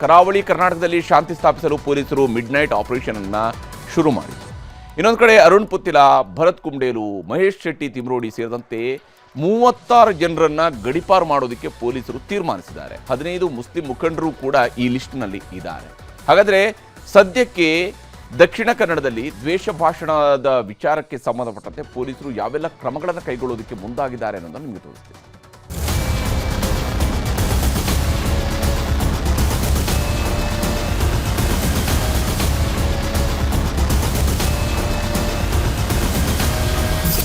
ಕರಾವಳಿ ಕರ್ನಾಟಕದಲ್ಲಿ ಶಾಂತಿ ಸ್ಥಾಪಿಸಲು ಪೊಲೀಸರು ಮಿಡ್ನೈಟ್ ಆಪರೇಷನ್ ಅನ್ನು ಶುರು ಮಾಡಿದರು. ಇನ್ನೊಂದು ಕಡೆ ಅರುಣ್ ಪುತ್ತಿಲ, ಭರತ್ ಕುಂಡೇಲು, ಮಹೇಶ್ ಶೆಟ್ಟಿ ತಿಮ್ರೋಡಿ ಸೇರಿದಂತೆ 36 ಜನರನ್ನು ಗಡೀಪಾರು ಮಾಡೋದಕ್ಕೆ ಪೊಲೀಸರು ತೀರ್ಮಾನಿಸಿದ್ದಾರೆ. 15 ಮುಸ್ಲಿಂ ಮುಖಂಡರು ಕೂಡ ಈ ಲಿಸ್ಟ್ನಲ್ಲಿ ಇದ್ದಾರೆ. ಹಾಗಾದರೆ ಸದ್ಯಕ್ಕೆ ದಕ್ಷಿಣ ಕನ್ನಡದಲ್ಲಿ ದ್ವೇಷ ಭಾಷಣದ ವಿಚಾರಕ್ಕೆ ಸಂಬಂಧಪಟ್ಟಂತೆ ಪೊಲೀಸರು ಯಾವೆಲ್ಲ ಕ್ರಮಗಳನ್ನು ಕೈಗೊಳ್ಳೋದಕ್ಕೆ ಮುಂದಾಗಿದ್ದಾರೆ ಅನ್ನೋದನ್ನು ನಿಮಗೆ ತೋರಿಸ್ತೀವಿ.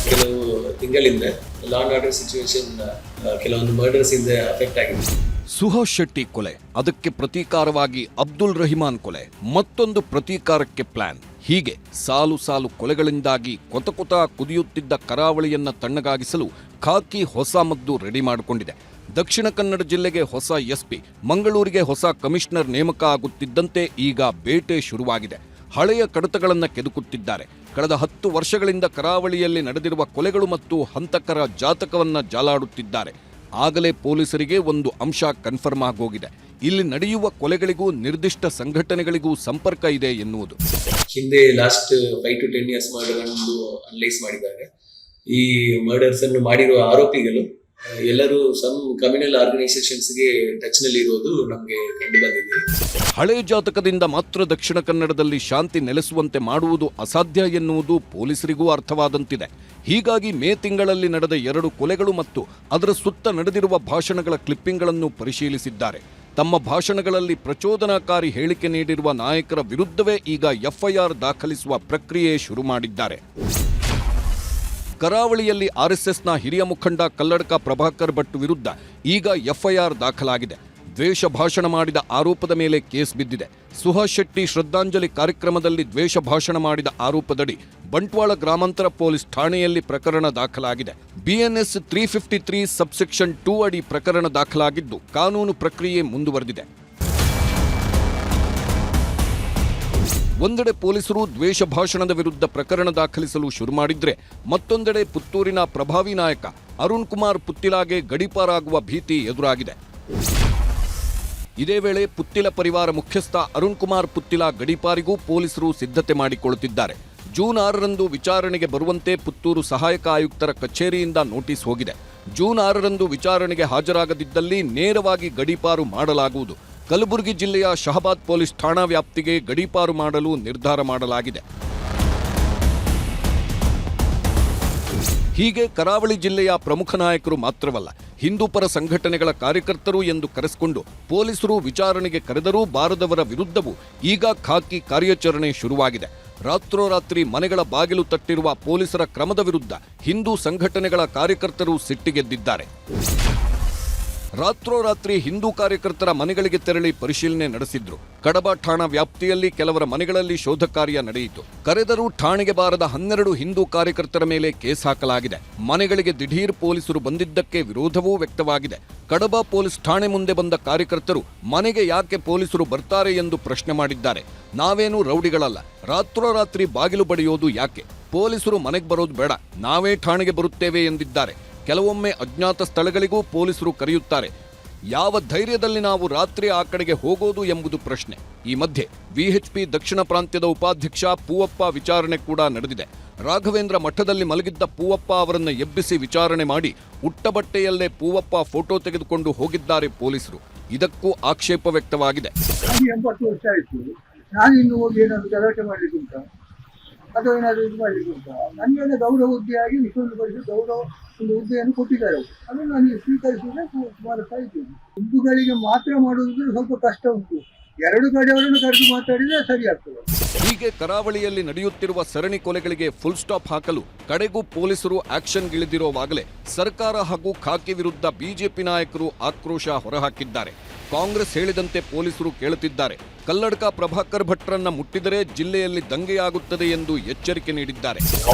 ಕೆಲವು ತಿಂಗಳಿಂದ ಲಾ ಅಂಡ್ ಆರ್ಡರ್ ಸಿಚುವೇಶನ್ ಕೆಲವೊಂದು ಮರ್ಡರ್ಸ್ ಇಂದ ಅಫೆಕ್ಟ್ ಆಗಿದೆ. ಸುಹಾಸ್ ಶೆಟ್ಟಿ ಕೊಲೆ, ಅದಕ್ಕೆ ಪ್ರತೀಕಾರವಾಗಿ ಅಬ್ದುಲ್ ರಹಿಮಾನ್ ಕೊಲೆ, ಮತ್ತೊಂದು ಪ್ರತೀಕಾರಕ್ಕೆ ಪ್ಲಾನ್. ಹೀಗೆ ಸಾಲು ಸಾಲು ಕೊಲೆಗಳಿಂದಾಗಿ ಕೊತ ಕುದಿಯುತ್ತಿದ್ದ ಕರಾವಳಿಯನ್ನ ತಣ್ಣಗಾಗಿಸಲು ಖಾಕಿ ಹೊಸ ಮದ್ದು ರೆಡಿ ಮಾಡಿಕೊಂಡಿದೆ. ದಕ್ಷಿಣ ಕನ್ನಡ ಜಿಲ್ಲೆಗೆ ಹೊಸ ಎಸ್ಪಿ, ಮಂಗಳೂರಿಗೆ ಹೊಸ ಕಮಿಷನರ್ ನೇಮಕ ಆಗುತ್ತಿದ್ದಂತೆ ಈಗ ಬೇಟೆ ಶುರುವಾಗಿದೆ. ಹಳೆಯ ಕಡತಗಳನ್ನು ಕೆದಕುತ್ತಿದ್ದಾರೆ. ಕಳೆದ 10 ವರ್ಷಗಳಿಂದ ಕರಾವಳಿಯಲ್ಲಿ ನಡೆದಿರುವ ಕೊಲೆಗಳು ಮತ್ತು ಹಂತಕರ ಜಾತಕವನ್ನ ಜಾಲಾಡುತ್ತಿದ್ದಾರೆ. ಆಗಲೇ ಪೊಲೀಸರಿಗೆ ಒಂದು ಅಂಶ ಕನ್ಫರ್ಮ್ ಆಗೋಗಿದೆ. ಇಲ್ಲಿ ನಡೆಯುವ ಕೊಲೆಗಳಿಗೂ ನಿರ್ದಿಷ್ಟ ಸಂಘಟನೆಗಳಿಗೂ ಸಂಪರ್ಕ ಇದೆ ಎನ್ನುವುದು. ಹಿಂದೆ ಲಾಸ್ಟ್ 5 to 10 years ಮರ್ಡರ್ಗಳನ್ನು ಅನಲೈಸ್ ಮಾಡಿದಾಗ ಈ ಮರ್ಡರ್ಸ್ ಅನ್ನು ಮಾಡಿರುವ ಆರೋಪಿಗಳು ಎಲ್ಲರೂ ಸಮ್ ಕಮ್ಯುನಲ್ ಆರ್ಗನೈಸೇಷನ್ಸ್ಗೆ ಟಚ್ ನಲ್ಲಿ ಇರೋದು ನಮಗೆ ಕಂಡು ಬಂದಿದೆ. ಹಳೆ ಜಾತಕದಿಂದ ಮಾತ್ರ ದಕ್ಷಿಣ ಕನ್ನಡದಲ್ಲಿ ಶಾಂತಿ ನೆಲೆಸುವಂತೆ ಮಾಡುವುದು ಅಸಾಧ್ಯ ಎನ್ನುವುದು ಪೊಲೀಸರಿಗೂ ಅರ್ಥವಾದಂತಿದೆ. ಹೀಗಾಗಿ ಮೇ ತಿಂಗಳಲ್ಲಿ ನಡೆದ 2 ಕೊಲೆಗಳು ಮತ್ತು ಅದರ ಸುತ್ತ ನಡೆದಿರುವ ಭಾಷಣಗಳ ಕ್ಲಿಪ್ಪಿಂಗ್ಗಳನ್ನು ಪರಿಶೀಲಿಸಿದ್ದಾರೆ. ತಮ್ಮ ಭಾಷಣಗಳಲ್ಲಿ ಪ್ರಚೋದನಾಕಾರಿ ಹೇಳಿಕೆ ನೀಡಿರುವ ನಾಯಕರ ವಿರುದ್ಧವೇ ಈಗ ಎಫ್ಐಆರ್ ದಾಖಲಿಸುವ ಪ್ರಕ್ರಿಯೆ ಶುರು ಮಾಡಿದ್ದಾರೆ. ಕರಾವಳಿಯಲ್ಲಿ ಆರ್ಎಸ್ಎಸ್ನ ಹಿರಿಯ ಮುಖಂಡ ಕಲ್ಲಡ್ಕ ಪ್ರಭಾಕರ್ ಭಟ್ ವಿರುದ್ಧ ಈಗ ಎಫ್ಐಆರ್ ದಾಖಲಾಗಿದೆ. ದ್ವೇಷ ಭಾಷಣ ಮಾಡಿದ ಆರೋಪದ ಮೇಲೆ ಕೇಸ್ ಬಿದ್ದಿದೆ. ಸುಹಾಸ್ ಶೆಟ್ಟಿ ಶ್ರದ್ಧಾಂಜಲಿ ಕಾರ್ಯಕ್ರಮದಲ್ಲಿ ದ್ವೇಷ ಭಾಷಣ ಮಾಡಿದ ಆರೋಪದಡಿ ಬಂಟ್ವಾಳ ಗ್ರಾಮಾಂತರ ಪೊಲೀಸ್ ಠಾಣೆಯಲ್ಲಿ ಪ್ರಕರಣ ದಾಖಲಾಗಿದೆ. ಬಿಎನ್ಎಸ್ 353 ಸಬ್ಸೆಕ್ಷನ್ 2 ಅಡಿ ಪ್ರಕರಣ ದಾಖಲಾಗಿದ್ದು ಕಾನೂನು ಪ್ರಕ್ರಿಯೆ ಮುಂದುವರೆದಿದೆ. ಒಂದೆಡೆ ಪೊಲೀಸರು ದ್ವೇಷ ಭಾಷಣದ ವಿರುದ್ಧ ಪ್ರಕರಣ ದಾಖಲಿಸಲು ಶುರು ಮಾಡಿದ್ರೆ, ಮತ್ತೊಂದೆಡೆ ಪುತ್ತೂರಿನ ಪ್ರಭಾವಿ ನಾಯಕ ಅರುಣ್ ಕುಮಾರ್ ಪುತ್ತಿಲಾಗೆ ಗಡೀಪಾರಾಗುವ ಭೀತಿ ಎದುರಾಗಿದೆ. ಇದೇ ವೇಳೆ ಪುತ್ತಿಲ ಪರಿವಾರ ಮುಖ್ಯಸ್ಥ ಅರುಣ್ ಕುಮಾರ್ ಪುತ್ತಿಲ ಗಡೀಪಾರಿಗೂ ಪೊಲೀಸರು ಸಿದ್ಧತೆ ಮಾಡಿಕೊಳ್ಳುತ್ತಿದ್ದಾರೆ. ಜೂನ್ 6ರಂದು ವಿಚಾರಣೆಗೆ ಬರುವಂತೆ ಪುತ್ತೂರು ಸಹಾಯಕ ಆಯುಕ್ತರ ಕಚೇರಿಯಿಂದ ನೋಟಿಸ್ ಹೋಗಿದೆ. ಜೂನ್ 6ರಂದು ವಿಚಾರಣೆಗೆ ಹಾಜರಾಗದಿದ್ದಲ್ಲಿ ನೇರವಾಗಿ ಗಡೀಪಾರು ಮಾಡಲಾಗುವುದು. ಕಲಬುರಗಿ ಜಿಲ್ಲೆಯ ಶಹಬಾದ್ ಪೊಲೀಸ್ ಠಾಣಾ ವ್ಯಾಪ್ತಿಗೆ ಗಡೀಪಾರು ಮಾಡಲು ನಿರ್ಧಾರ ಮಾಡಲಾಗಿದೆ. ಹೀಗೆ ಕರಾವಳಿ ಜಿಲ್ಲೆಯ ಪ್ರಮುಖ ನಾಯಕರು ಮಾತ್ರವಲ್ಲ, ಹಿಂದೂಪರ ಸಂಘಟನೆಗಳ ಕಾರ್ಯಕರ್ತರು ಎಂದು ಕರೆಸಿಕೊಂಡು ಪೊಲೀಸರು ವಿಚಾರಣೆಗೆ ಕರೆದರೂ ಬಾರದವರ ವಿರುದ್ಧವೂ ಈಗ ಖಾಕಿ ಕಾರ್ಯಾಚರಣೆ ಶುರುವಾಗಿದೆ. ರಾತ್ರೋರಾತ್ರಿ ಮನೆಗಳ ಬಾಗಿಲು ತಟ್ಟಿರುವ ಪೊಲೀಸರ ಕ್ರಮದ ವಿರುದ್ಧ ಹಿಂದೂ ಸಂಘಟನೆಗಳ ಕಾರ್ಯಕರ್ತರು ಸಿಟ್ಟಿಗೆದ್ದಿದ್ದಾರೆ. ರಾತ್ರೋರಾತ್ರಿ ಹಿಂದೂ ಕಾರ್ಯಕರ್ತರ ಮನೆಗಳಿಗೆ ತೆರಳಿ ಪರಿಶೀಲನೆ ನಡೆಸಿದ್ರು. ಕಡಬ ಠಾಣಾ ವ್ಯಾಪ್ತಿಯಲ್ಲಿ ಕೆಲವರ ಮನೆಗಳಲ್ಲಿ ಶೋಧ ಕಾರ್ಯ ನಡೆಯಿತು. ಕರೆದರೂ ಠಾಣೆಗೆ ಬಾರದ 12 ಹಿಂದೂ ಕಾರ್ಯಕರ್ತರ ಮೇಲೆ ಕೇಸ್ ಹಾಕಲಾಗಿದೆ. ಮನೆಗಳಿಗೆ ದಿಢೀರ್ ಪೊಲೀಸರು ಬಂದಿದ್ದಕ್ಕೆ ವಿರೋಧವೂ ವ್ಯಕ್ತವಾಗಿದೆ. ಕಡಬ ಪೊಲೀಸ್ ಠಾಣೆ ಮುಂದೆ ಬಂದ ಕಾರ್ಯಕರ್ತರು ಮನೆಗೆ ಯಾಕೆ ಪೊಲೀಸರು ಬರ್ತಾರೆ ಎಂದು ಪ್ರಶ್ನೆ ಮಾಡಿದ್ದಾರೆ. ನಾವೇನು ರೌಡಿಗಳಲ್ಲ, ರಾತ್ರೋರಾತ್ರಿ ಬಾಗಿಲು ಬಡಿಯೋದು ಯಾಕೆ? ಪೊಲೀಸರು ಮನೆಗೆ ಬರೋದು ಬೇಡ, ನಾವೇ ಠಾಣೆಗೆ ಬರುತ್ತೇವೆ ಎಂದಿದ್ದಾರೆ. ಕೆಲವೊಮ್ಮೆ ಅಜ್ಞಾತ ಸ್ಥಳಗಳಿಗೂ ಪೊಲೀಸರು ಕರೆಯುತ್ತಾರೆ. ಯಾವ ಧೈರ್ಯದಲ್ಲಿ ನಾವು ರಾತ್ರಿ ಆ ಕಡೆಗೆ ಹೋಗೋದು ಎಂಬುದು ಪ್ರಶ್ನೆ. ಈ ಮಧ್ಯೆ ವಿಎಚ್ಪಿ ದಕ್ಷಿಣ ಪ್ರಾಂತ್ಯದ ಉಪಾಧ್ಯಕ್ಷ ಪೂವಪ್ಪ ವಿಚಾರಣೆ ಕೂಡ ನಡೆದಿದೆ. ರಾಘವೇಂದ್ರ ಮಠದಲ್ಲಿ ಮಲಗಿದ್ದ ಪೂವಪ್ಪ ಅವರನ್ನು ಎಬ್ಬಿಸಿ ವಿಚಾರಣೆ ಮಾಡಿ ಉಟ್ಟಬಟ್ಟೆಯಲ್ಲೇ ಪೂವಪ್ಪ ಫೋಟೋ ತೆಗೆದುಕೊಂಡು ಹೋಗಿದ್ದಾರೆ ಪೊಲೀಸರು. ಇದಕ್ಕೂ ಆಕ್ಷೇಪ ವ್ಯಕ್ತವಾಗಿದೆ. 80 ವರ್ಷ ಆಯಿತು, ನಾನು ಇನ್ನು ಹೋಗಿ ಏನಾದರೂ ಗಲಾಟೆ ಮಾಡಲಿಕ್ಕೆ ಅಥವಾ ಏನಾದರೂ ಇದು ಮಾಡಲಿಕ್ಕೆ ಉಂಟಾ? ನನಗೆ ಗೌರವ ಹುದ್ದೆಯಾಗಿ ವಿಶ್ವವನ್ನು ಪರಿಷತ್ ಗೌರವ ಒಂದು ಹುದ್ದೆಯನ್ನು ಕೊಟ್ಟಿದ್ದಾರೆ. ಅದನ್ನು ನಾನು ಸ್ವೀಕರಿಸಿದ್ರೆ ಸುಮಾರು ಸಾಯ್ತೀವಿ. ಹಿಂದೂಗಳಿಗೆ ಮಾತ್ರ ಮಾಡುವುದಿದ್ರೆ ಸ್ವಲ್ಪ ಕಷ್ಟ ಉಂಟು. 2 ಕಡೆಯವರನ್ನು ಕರೆದು ಮಾತಾಡಿದರೆ ಸರಿ ಆಗ್ತದೆ. ಹೀಗೆ ಕರಾವಳಿಯಲ್ಲಿ ನಡೆಯುತ್ತಿರುವ ಸರಣಿ ಕೊಲೆಗಳಿಗೆ ಫುಲ್ ಸ್ಟಾಪ್ ಹಾಕಲು ಕಡೆಗೂ ಪೊಲೀಸರು ಆಕ್ಷನ್ಗಿಳಿದಿರುವಾಗಲೇ ಸರ್ಕಾರ ಹಾಗೂ ಖಾಕಿ ವಿರುದ್ಧ ಬಿಜೆಪಿ ನಾಯಕರು ಆಕ್ರೋಶ ಹೊರಹಾಕಿದ್ದಾರೆ. ಕಾಂಗ್ರೆಸ್ ಹೇಳಿದಂತೆ ಪೊಲೀಸರು ಕೇಳುತ್ತಿದ್ದಾರೆ. ಕಲ್ಲಡ್ಕ ಪ್ರಭಾಕರ್ ಭಟ್ರನ್ನ ಮುಟ್ಟಿದರೆ ಜಿಲ್ಲೆಯಲ್ಲಿ ದಂಗೆಯಾಗುತ್ತದೆ ಎಂದು ಎಚ್ಚರಿಕೆ ನೀಡಿದ್ದಾರೆ.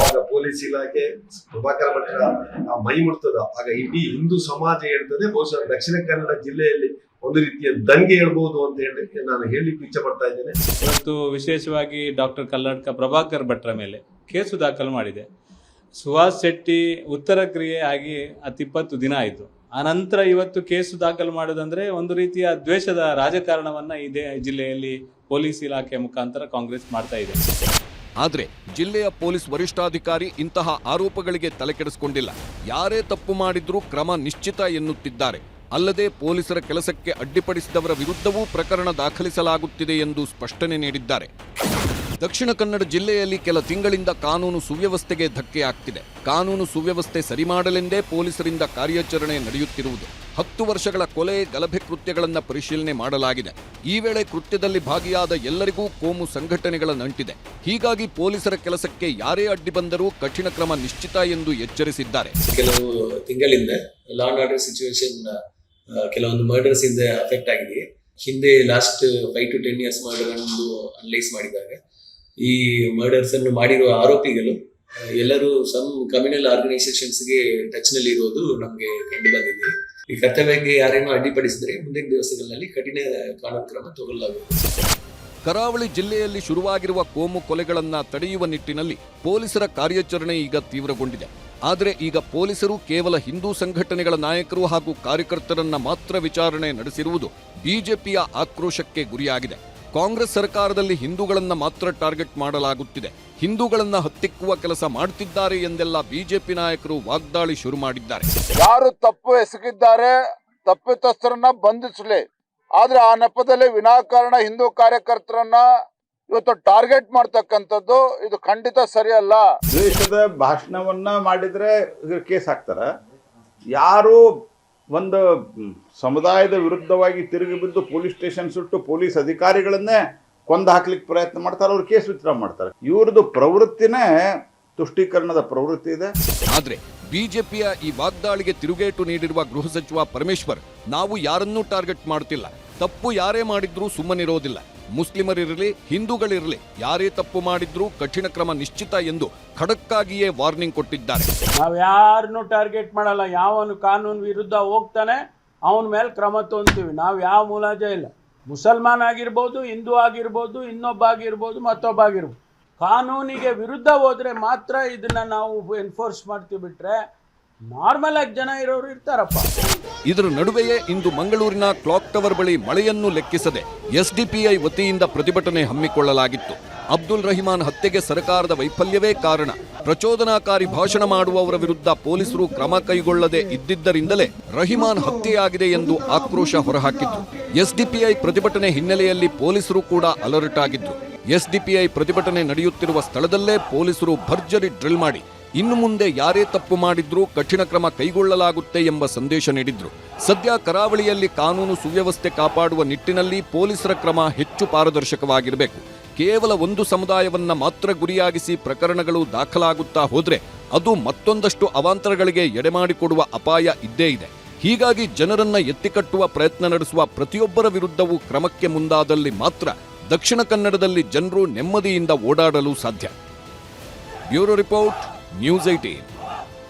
ಪೊಲೀಸ್ ಇಲಾಖೆ ಪ್ರಭಾಕರ್ ಭಟ್ರ ಮೈ ಮುಟ್ತದ ಆಗ ಇಡೀ ಹಿಂದೂ ಸಮಾಜ ಹೇಳ್ತದೆ. ಬಹುಶಃ ದಕ್ಷಿಣ ಕನ್ನಡ ಜಿಲ್ಲೆಯಲ್ಲಿ ಒಂದು ರೀತಿಯ ದಂಗೆ ಹೇಳ್ಬಹುದು ಅಂತ ಹೇಳಿ ನಾನು ಹೇಳಲಿಕ್ಕೆ ಇಚ್ಛೆ ಪಡ್ತಾ ಇದ್ದೇನೆ. ಇವತ್ತು ವಿಶೇಷವಾಗಿ ಡಾಕ್ಟರ್ ಕಲ್ಲಡ್ಕ ಪ್ರಭಾಕರ್ ಭಟ್ರ ಮೇಲೆ ಕೇಸು ದಾಖಲು ಮಾಡಿದೆ. ಸುಹಾಸ್ ಶೆಟ್ಟಿ ಉತ್ತರ ಕ್ರಿಯೆ ಆಗಿ 20 ದಿನ ಆಯಿತು. ಆನಂತರ ಇವತ್ತು ಕೇಸು ದಾಖಲು ಮಾಡೋದಂದ್ರೆ ಒಂದು ರೀತಿಯ ದ್ವೇಷದ ರಾಜಕಾರಣವನ್ನ ಇದೇ ಜಿಲ್ಲೆಯಲ್ಲಿ ಪೊಲೀಸ್ ಇಲಾಖೆ ಮುಖಾಂತರ ಕಾಂಗ್ರೆಸ್ ಮಾಡ್ತಾ ಇದೆ. ಆದ್ರೆ ಜಿಲ್ಲೆಯ ಪೊಲೀಸ್ ವರಿಷ್ಠಾಧಿಕಾರಿ ಇಂತಹ ಆರೋಪಗಳಿಗೆ ತಲೆಕೆಡಿಸಿಕೊಂಡಿಲ್ಲ. ಯಾರೇ ತಪ್ಪು ಮಾಡಿದ್ರೂ ಕ್ರಮ ನಿಶ್ಚಿತ ಎನ್ನುತ್ತಿದ್ದಾರೆ. ಅಲ್ಲದೆ ಪೊಲೀಸರ ಕೆಲಸಕ್ಕೆ ಅಡ್ಡಿಪಡಿಸಿದವರ ವಿರುದ್ಧವೂ ಪ್ರಕರಣ ದಾಖಲಿಸಲಾಗುತ್ತಿದೆ ಎಂದು ಸ್ಪಷ್ಟನೆ ನೀಡಿದ್ದಾರೆ. ದಕ್ಷಿಣ ಕನ್ನಡ ಜಿಲ್ಲೆಯಲ್ಲಿ ಕೆಲ ತಿಂಗಳಿಂದ ಕಾನೂನು ಸುವ್ಯವಸ್ಥೆಗೆ ಧಕ್ಕೆ ಆಗ್ತಿದೆ. ಕಾನೂನು ಸುವ್ಯವಸ್ಥೆ ಸರಿ ಮಾಡಲೆಂದೇ ಪೊಲೀಸರಿಂದ ಕಾರ್ಯಾಚರಣೆ ನಡೆಯುತ್ತಿರುವುದು. 10 ವರ್ಷಗಳ ಕೊಲೆ ಗಲಭೆ ಕೃತ್ಯಗಳನ್ನು ಪರಿಶೀಲನೆ ಮಾಡಲಾಗಿದೆ. ಈ ವೇಳೆ ಕೃತ್ಯದಲ್ಲಿ ಭಾಗಿಯಾದ ಎಲ್ಲರಿಗೂ ಕೋಮು ಸಂಘಟನೆಗಳ ನಂಟಿದೆ. ಹೀಗಾಗಿ ಪೊಲೀಸರ ಕೆಲಸಕ್ಕೆ ಯಾರೇ ಅಡ್ಡಿ ಬಂದರೂ ಕಠಿಣ ಕ್ರಮ ನಿಶ್ಚಿತ ಎಂದು ಎಚ್ಚರಿಸಿದ್ದಾರೆ. ಕೆಲವು ತಿಂಗಳಿಂದ ಲಾ ಅಂಡ್ ಆರ್ಡರ್ ಸಿಚುವೇಶನ್ ಕೆಲವೊಂದು ಮರ್ಡರ್ಸ್ ಇಂದ ಅಫೆಕ್ಟ್ ಆಗಿದೆ. ಹಿಂದೆ ಲಾಸ್ಟ್ 5 to 10 years ಮರ್ಡರ್ ಅನ್ನು ಅನಲೈಸ್ ಮಾಡಿದಾಗ ಈ ಮರ್ಡರ್ಸ್ ಅನ್ನು ಮಾಡಿರುವ ಆರೋಪಿಗಳು ಎಲ್ಲರೂ ಸಮ್ ಕಮ್ಯುನಲ್ ಆರ್ಗನೈಸೇಷನ್ಸ್ಗೆ ಟಚ್ ನಲ್ಲಿ ಇರೋದು ನಮಗೆ ಕಂಡು ಬಂದಿದೆ. ಈ ಕರ್ತವ್ಯಕ್ಕೆ ಯಾರೇನೋ ಅಡ್ಡಿಪಡಿಸಿದ್ರೆ ಮುಂದಿನ ದಿವಸಗಳಲ್ಲಿ ಕಠಿಣ ಕಾನೂನು ಕ್ರಮ ತಗೊಳ್ಳಲಾಗುತ್ತದೆ. ಕರಾವಳಿ ಜಿಲ್ಲೆಯಲ್ಲಿ ಶುರುವಾಗಿರುವ ಕೋಮು ಕೊಲೆಗಳನ್ನ ತಡೆಯುವ ನಿಟ್ಟಿನಲ್ಲಿ ಪೊಲೀಸರ ಕಾರ್ಯಾಚರಣೆ ಈಗ ತೀವ್ರಗೊಂಡಿದೆ. ಆದರೆ ಈಗ ಪೊಲೀಸರು ಕೇವಲ ಹಿಂದೂ ಸಂಘಟನೆಗಳ ನಾಯಕರು ಹಾಗೂ ಕಾರ್ಯಕರ್ತರನ್ನ ಮಾತ್ರ ವಿಚಾರಣೆ ನಡೆಸಿರುವುದು ಬಿಜೆಪಿಯ ಆಕ್ರೋಶಕ್ಕೆ ಗುರಿಯಾಗಿದೆ. ಕಾಂಗ್ರೆಸ್ ಸರ್ಕಾರದಲ್ಲಿ ಹಿಂದೂಗಳನ್ನ ಮಾತ್ರ ಟಾರ್ಗೆಟ್ ಮಾಡಲಾಗುತ್ತಿದೆ, ಹಿಂದೂಗಳನ್ನ ಹತ್ತಿಕ್ಕುವ ಕೆಲಸ ಮಾಡುತ್ತಿದ್ದಾರೆ ಎಂದೆಲ್ಲ ಬಿಜೆಪಿ ನಾಯಕರು ವಾಗ್ದಾಳಿ ಶುರು ಮಾಡಿದ್ದಾರೆ. ಯಾರು ತಪ್ಪು ಎಸಗಿದ್ದಾರೆ ತಪ್ಪಿತಸ್ಥರನ್ನ ಬಂಧಿಸಲಿ, ಆದ್ರೆ ಆ ನೆಪದಲ್ಲಿ ವಿನಾಕಾರಣ ಹಿಂದೂ ಕಾರ್ಯಕರ್ತರನ್ನ ಇವತ್ತು ಟಾರ್ಗೆಟ್ ಮಾಡ್ತಕ್ಕಂಥದ್ದು ಇದು ಖಂಡಿತ ಸರಿಯಲ್ಲ. ದ್ವೇಷದ ಭಾಷಣವನ್ನ ಮಾಡಿದ್ರೆ ಕೇಸ್ ಹಾಕ್ತಾರ. ಯಾರು ಒಂದು ಸಮುದಾಯದ ವಿರುದ್ಧವಾಗಿ ತಿರುಗಿ ಬಿದ್ದು ಪೊಲೀಸ್ ಸ್ಟೇಷನ್ ಸುಟ್ಟು ಪೊಲೀಸ್ ಅಧಿಕಾರಿಗಳನ್ನೇ ಕೊಂದು ಹಾಕ್ಲಿಕ್ಕೆ ಪ್ರಯತ್ನ ಮಾಡ್ತಾರೆ, ಅವ್ರು ಕೇಸ್ ವಿತ್ಡ್ರಾ ಮಾಡ್ತಾರೆ. ಇವ್ರದ್ದು ಪ್ರವೃತ್ತಿನೇ ತುಷ್ಟೀಕರಣದ ಪ್ರವೃತ್ತಿ ಇದೆ. ಆದ್ರೆ ಬಿಜೆಪಿಯ ಈ ವಾಗ್ದಾಳಿಗೆ ತಿರುಗೇಟು ನೀಡಿರುವ ಗೃಹ ಸಚಿವ ಪರಮೇಶ್ವರ್, ನಾವು ಯಾರನ್ನೂ ಟಾರ್ಗೆಟ್ ಮಾಡ್ತಿಲ್ಲ, ತಪ್ಪು ಯಾರೇ ಮಾಡಿದ್ರೂ ಸುಮ್ಮನಿರೋದಿಲ್ಲ, ಮುಸ್ಲಿಮರಿರಲಿ ಹಿಂದೂಗಳಿರಲಿ ಯಾರೇ ತಪ್ಪು ಮಾಡಿದ್ರೂ ಕಠಿಣ ಕ್ರಮ ನಿಶ್ಚಿತ ಎಂದು ಖಡಕ್ಕಾಗಿಯೇ ವಾರ್ನಿಂಗ್ ಕೊಟ್ಟಿದ್ದಾರೆ. ನಾವು ಯಾರನ್ನು ಟಾರ್ಗೆಟ್ ಮಾಡಲ್ಲ. ಯಾವನು ಕಾನೂನು ವಿರುದ್ಧ ಹೋಗ್ತಾನೆ ಅವನ ಮೇಲೆ ಕ್ರಮ ತಗೊಂತೀವಿ. ನಾವು ಯಾವ ಮುಲಾಜ ಇಲ್ಲ. ಮುಸಲ್ಮಾನ್ ಆಗಿರ್ಬೋದು, ಹಿಂದೂ ಆಗಿರ್ಬೋದು, ಇನ್ನೊಬ್ಬ ಆಗಿರ್ಬೋದು, ಮತ್ತೊಬ್ಬ ಆಗಿರ್ಬೋದು. ಕಾನೂನಿಗೆ ವಿರುದ್ಧ ಹೋದ್ರೆ ಮಾತ್ರ ಇದನ್ನ ನಾವು ಎನ್ಫೋರ್ಸ್ ಮಾಡ್ತೀವಿ. ಬಿಟ್ರೆ ನಾರ್ಮಲ್ ಆಗಿ ಜನ ಇರೋರು ಇರ್ತಾರಪ್ಪ. ಇದರ ನಡುವೆಯೇ ಇಂದು ಮಂಗಳೂರಿನ ಕ್ಲಾಕ್ ಟವರ್ ಬಳಿ ಮಳೆಯನ್ನು ಲೆಕ್ಕಿಸದೆ ಎಸ್ಡಿಪಿಐ ವತಿಯಿಂದ ಪ್ರತಿಭಟನೆ ಹಮ್ಮಿಕೊಳ್ಳಲಾಗಿತ್ತು. ಅಬ್ದುಲ್ ರಹಿಮಾನ್ ಹತ್ಯೆಗೆ ಸರ್ಕಾರದ ವೈಫಲ್ಯವೇ ಕಾರಣ. ಪ್ರಚೋದನಾಕಾರಿ ಭಾಷಣ ಮಾಡುವವರ ವಿರುದ್ಧ ಪೊಲೀಸರು ಕ್ರಮ ಕೈಗೊಳ್ಳದೆ ಇದ್ದಿದ್ದರಿಂದಲೇ ರಹಿಮಾನ್ ಹತ್ಯೆಯಾಗಿದೆ ಎಂದು ಆಕ್ರೋಶ ಹೊರಹಾಕಿದ್ರು. ಎಸ್ಡಿಪಿಐ ಪ್ರತಿಭಟನೆ ಹಿನ್ನೆಲೆಯಲ್ಲಿ ಪೊಲೀಸರು ಕೂಡ ಅಲರ್ಟ್ ಆಗಿದ್ರು. ಎಸ್ಡಿಪಿಐ ಪ್ರತಿಭಟನೆ ನಡೆಯುತ್ತಿರುವ ಸ್ಥಳದಲ್ಲೇ ಪೊಲೀಸರು ಭರ್ಜರಿ ಡ್ರಿಲ್ ಮಾಡಿ ಇನ್ನು ಮುಂದೆ ಯಾರೇ ತಪ್ಪು ಮಾಡಿದ್ರೂ ಕಠಿಣ ಕ್ರಮ ಕೈಗೊಳ್ಳಲಾಗುತ್ತೆ ಎಂಬ ಸಂದೇಶ ನೀಡಿದ್ರು. ಸದ್ಯ ಕರಾವಳಿಯಲ್ಲಿ ಕಾನೂನು ಸುವ್ಯವಸ್ಥೆ ಕಾಪಾಡುವ ನಿಟ್ಟಿನಲ್ಲಿ ಪೊಲೀಸರ ಕ್ರಮ ಹೆಚ್ಚು ಪಾರದರ್ಶಕವಾಗಿರಬೇಕು. ಕೇವಲ ಒಂದು ಸಮುದಾಯವನ್ನ ಮಾತ್ರ ಗುರಿಯಾಗಿಸಿ ಪ್ರಕರಣಗಳು ದಾಖಲಾಗುತ್ತಾ ಹೋದ್ರೆ ಅದು ಮತ್ತೊಂದಷ್ಟು ಅವಾಂತರಗಳಿಗೆ ಎಡೆಮಾಡಿಕೊಡುವ ಅಪಾಯ ಇದ್ದೇ ಇದೆ. ಹೀಗಾಗಿ ಜನರನ್ನ ಎತ್ತಿಕಟ್ಟುವ ಪ್ರಯತ್ನ ನಡೆಸುವ ಪ್ರತಿಯೊಬ್ಬರ ವಿರುದ್ಧವೂ ಕ್ರಮಕ್ಕೆ ಮುಂದಾದಲ್ಲಿ ಮಾತ್ರ ದಕ್ಷಿಣ ಕನ್ನಡದಲ್ಲಿ ಜನರು ನೆಮ್ಮದಿಯಿಂದ ಓಡಾಡಲು ಸಾಧ್ಯ. Bureau report, news 18.